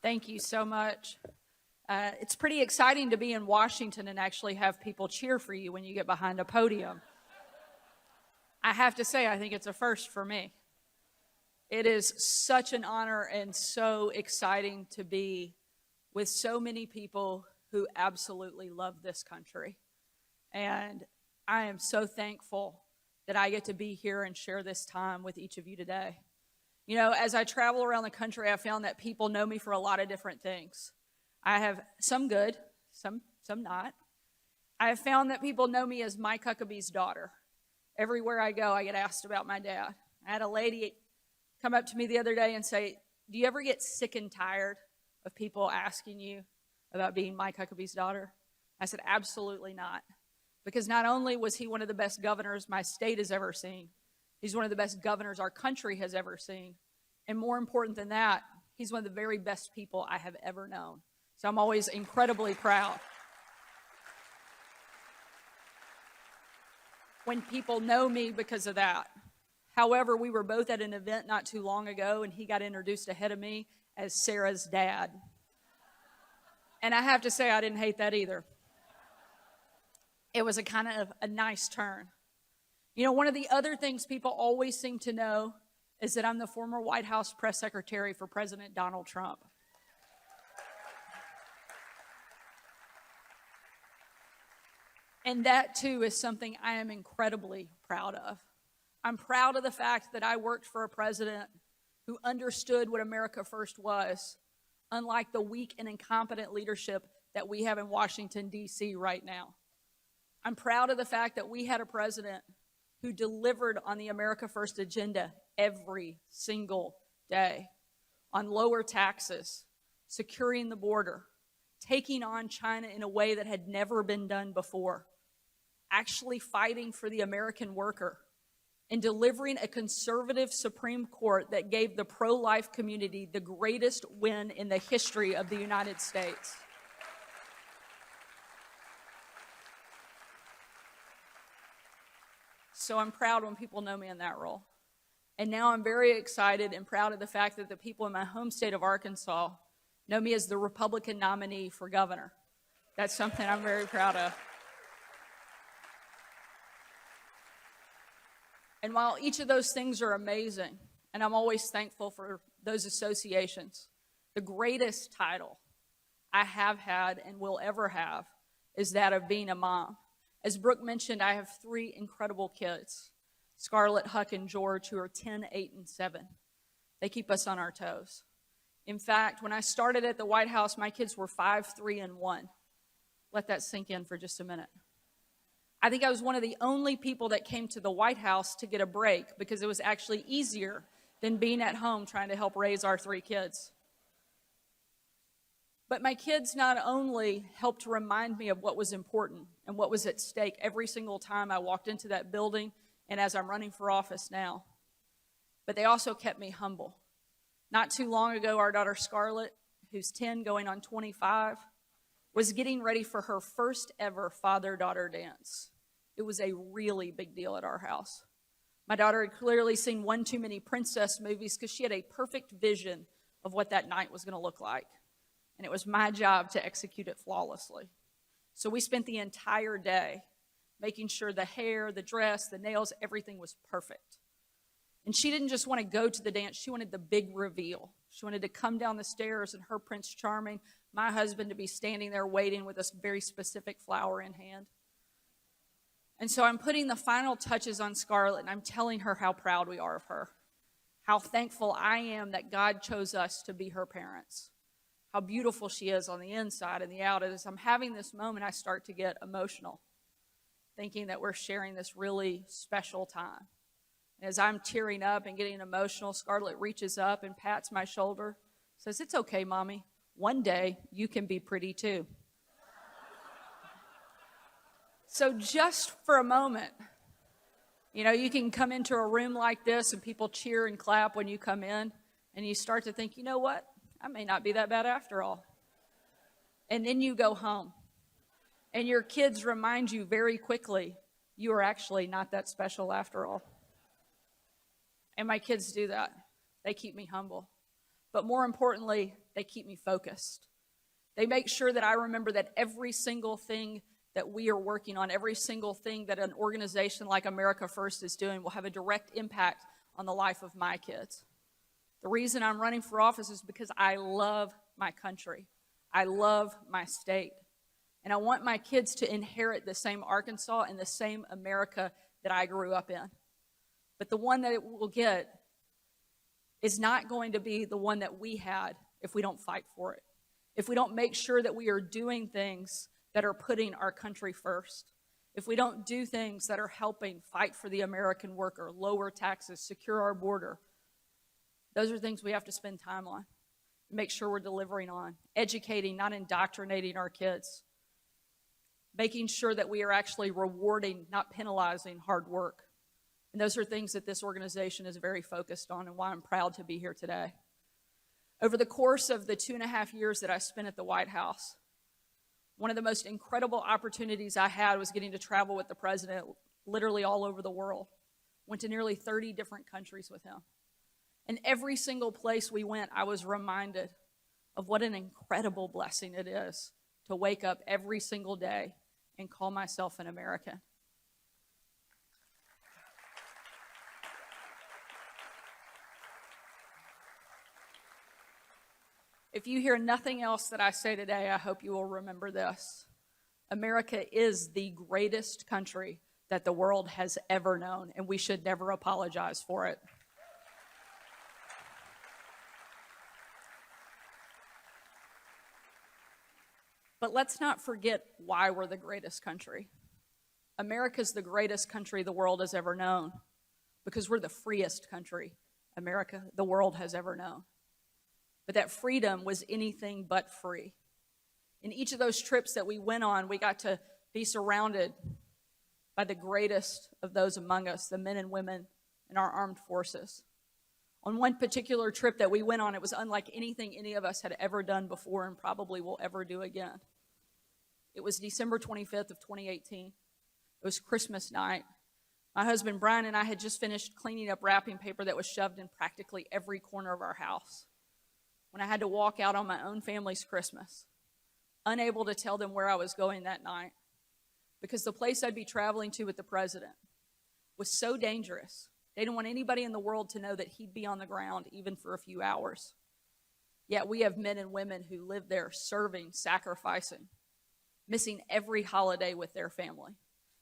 Thank you so much. It's pretty exciting to be in Washington and actually have people cheer for you when you get behind a podium. I have to say, I think it's a first for me. It is such an honor and so exciting to be with so many people who absolutely love this country. And I am so thankful that I get to be here and share this time with each of you today. You know, as I travel around the country, I've found that people know me for a lot of different things. I have some good, some not. I have found that people know me as Mike Huckabee's daughter. Everywhere I go, I get asked about my dad. I had a lady come up to me the other day and say, "Do you ever get sick and tired of people asking you about being Mike Huckabee's daughter?" I said, "Absolutely not." Because not only was he one of the best governors my state has ever seen, he's one of the best governors our country has ever seen. And more important than that, he's one of the very best people I have ever known. So I'm always incredibly proud when people know me because of that. However, we were both at an event not too long ago, and he got introduced ahead of me as Sarah's dad. And I have to say, I didn't hate that either. It was a kind of a nice turn. You know, one of the other things people always seem to know is that I'm the former White House press secretary for President Donald Trump. And that, too, is something I am incredibly proud of. I'm proud of the fact that I worked for a president who understood what America First was, unlike the weak and incompetent leadership that we have in Washington, D.C. right now. I'm proud of the fact that we had a president who delivered on the America First agenda every single day, on lower taxes, securing the border, taking on China in a way that had never been done before, actually fighting for the American worker, and delivering a conservative Supreme Court that gave the pro-life community the greatest win in the history of the United States. So I'm proud when people know me in that role. And now I'm very excited and proud of the fact that the people in my home state of Arkansas know me as the Republican nominee for governor. That's something I'm very proud of. And while each of those things are amazing, and I'm always thankful for those associations, the greatest title I have had and will ever have is that of being a mom. As Brooke mentioned, I have 3 incredible kids, Scarlett, Huck, and George, who are 10, 8, and 7. They keep us on our toes. In fact, when I started at the White House, my kids were 5, 3, and 1. Let that sink in for just a minute. I think I was one of the only people that came to the White House to get a break because it was actually easier than being at home trying to help raise our 3 kids. But my kids not only helped to remind me of what was important and what was at stake every single time I walked into that building and as I'm running for office now, but they also kept me humble. Not too long ago, our daughter Scarlett, who's 10 going on 25, was getting ready for her first ever father-daughter dance. It was a really big deal at our house. My daughter had clearly seen one too many princess movies because she had a perfect vision of what that night was going to look like. And it was my job to execute it flawlessly. So we spent the entire day making sure the hair, the dress, the nails, everything was perfect. And she didn't just want to go to the dance, she wanted the big reveal. She wanted to come down the stairs and her Prince Charming, my husband, to be standing there waiting with a very specific flower in hand. And so I'm putting the final touches on Scarlett, and I'm telling her how proud we are of her, how thankful I am that God chose us to be her parents, how beautiful she is on the inside and the out. As I'm having this moment, I start to get emotional, thinking that we're sharing this really special time. And as I'm tearing up and getting emotional, Scarlett reaches up and pats my shoulder, says, "It's okay, Mommy. One day you can be pretty too." So just for a moment, you know, you can come into a room like this and people cheer and clap when you come in, and you start to think, you know what? I may not be that bad after all. And then you go home, and your kids remind you very quickly, you are actually not that special after all. And my kids do that. They keep me humble. but more importantly, they keep me focused. They make sure that I remember that every single thing that we are working on, every single thing that an organization like America First is doing will have a direct impact on the life of my kids. The reason I'm running for office is because I love my country. I love my state. And I want my kids to inherit the same Arkansas and the same America that I grew up in. But the one that it will get is not going to be the one that we had if we don't fight for it. If we don't make sure that we are doing things that are putting our country first. If we don't do things that are helping fight for the American worker, lower taxes, secure our border. Those are things we have to spend time on. Make sure we're delivering on. Educating, not indoctrinating our kids. Making sure that we are actually rewarding, not penalizing hard work. And those are things that this organization is very focused on and why I'm proud to be here today. Over the course of the 2.5 years that I spent at the White House, one of the most incredible opportunities I had was getting to travel with the president literally all over the world. Went to nearly 30 different countries with him. And every single place we went, I was reminded of what an incredible blessing it is to wake up every single day and call myself an American. If you hear nothing else that I say today, I hope you will remember this. America is the greatest country that the world has ever known, and we should never apologize for it. But let's not forget why we're the greatest country. America's the greatest country the world has ever known because we're the freest country the world has ever known. But that freedom was anything but free. In each of those trips that we went on, we got to be surrounded by the greatest of those among us, the men and women in our armed forces. On one particular trip that we went on, it was unlike anything any of us had ever done before and probably will ever do again. It was December 25th of 2018. It was Christmas night. My husband Brian and I had just finished cleaning up wrapping paper that was shoved in practically every corner of our house when I had to walk out on my own family's Christmas, unable to tell them where I was going that night because the place I'd be traveling to with the president was so dangerous. They didn't want anybody in the world to know that he'd be on the ground even for a few hours. Yet we have men and women who live there serving, sacrificing, missing every holiday with their family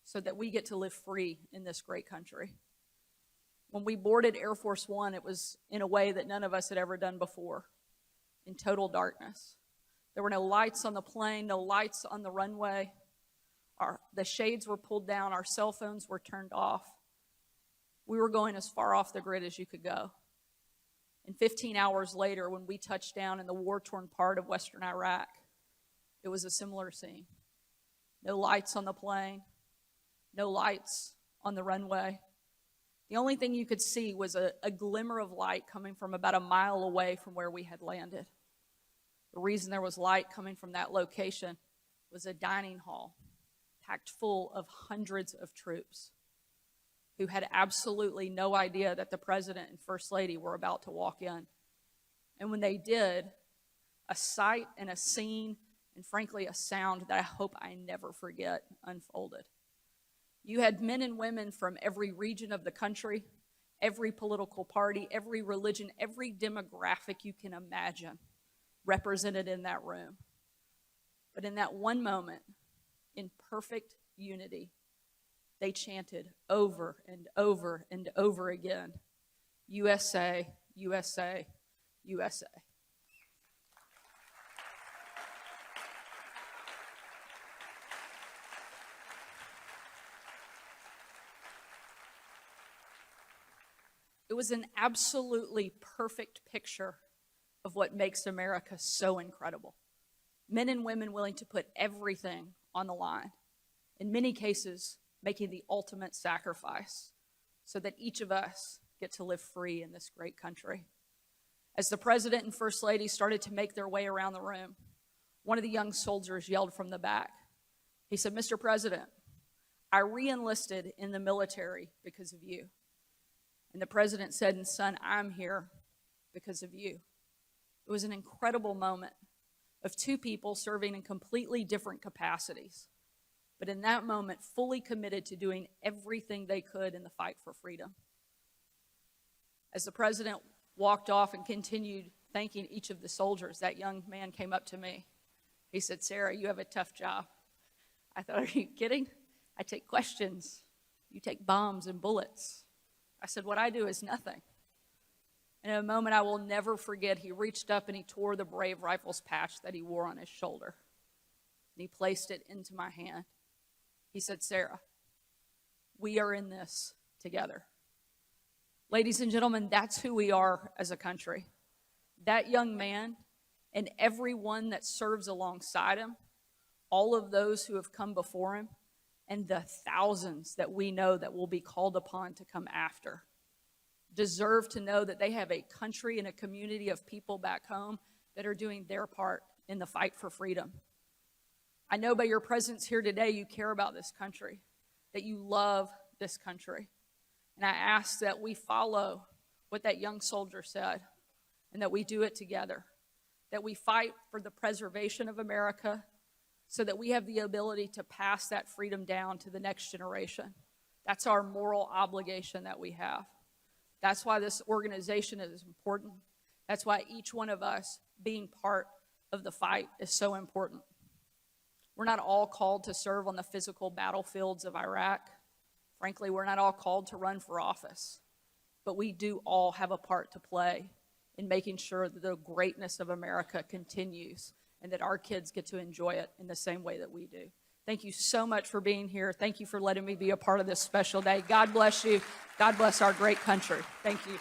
so that we get to live free in this great country. When we boarded Air Force One, it was in a way that none of us had ever done before, in total darkness. There were no lights on the plane, no lights on the runway. The shades were pulled down, our cell phones were turned off. We were going as far off the grid as you could go. And 15 hours later, when we touched down in the war-torn part of western Iraq, it was a similar scene. No lights on the plane, no lights on the runway. The only thing you could see was a glimmer of light coming from about a mile away from where we had landed. The reason there was light coming from that location was a dining hall packed full of hundreds of troops who had absolutely no idea that the president and first lady were about to walk in. And when they did, a sight and a scene and frankly a sound that I hope I never forget unfolded. You had men and women from every region of the country, every political party, every religion, every demographic you can imagine represented in that room. But in that one moment, in perfect unity, they chanted over and over and over again, USA, USA, USA. It was an absolutely perfect picture of what makes America so incredible. Men and women willing to put everything on the line. In many cases, making the ultimate sacrifice so that each of us get to live free in this great country. As the president and first lady started to make their way around the room, one of the young soldiers yelled from the back. He said, "Mr. President, I re-enlisted in the military because of you." And the president said, "And son, I'm here because of you." It was an incredible moment of two people serving in completely different capacities, but in that moment, fully committed to doing everything they could in the fight for freedom. As the president walked off and continued thanking each of the soldiers, that young man came up to me. He said, "Sarah, you have a tough job." I thought, "Are you kidding? I take questions. You take bombs and bullets." I said, "What I do is nothing." And in a moment I will never forget, he reached up and he tore the Brave Rifles patch that he wore on his shoulder. And he placed it into my hand. He said, "Sarah, we are in this together." Ladies and gentlemen, that's who we are as a country. That young man and everyone that serves alongside him, all of those who have come before him, and the thousands that we know that will be called upon to come after, deserve to know that they have a country and a community of people back home that are doing their part in the fight for freedom. I know by your presence here today, you care about this country, that you love this country. And I ask that we follow what that young soldier said, and that we do it together, that we fight for the preservation of America so that we have the ability to pass that freedom down to the next generation. That's our moral obligation that we have. That's why this organization is important. That's why each one of us being part of the fight is so important. We're not all called to serve on the physical battlefields of Iraq. Frankly, we're not all called to run for office. But we do all have a part to play in making sure that the greatness of America continues and that our kids get to enjoy it in the same way that we do. Thank you so much for being here. Thank you for letting me be a part of this special day. God bless you. God bless our great country. Thank you.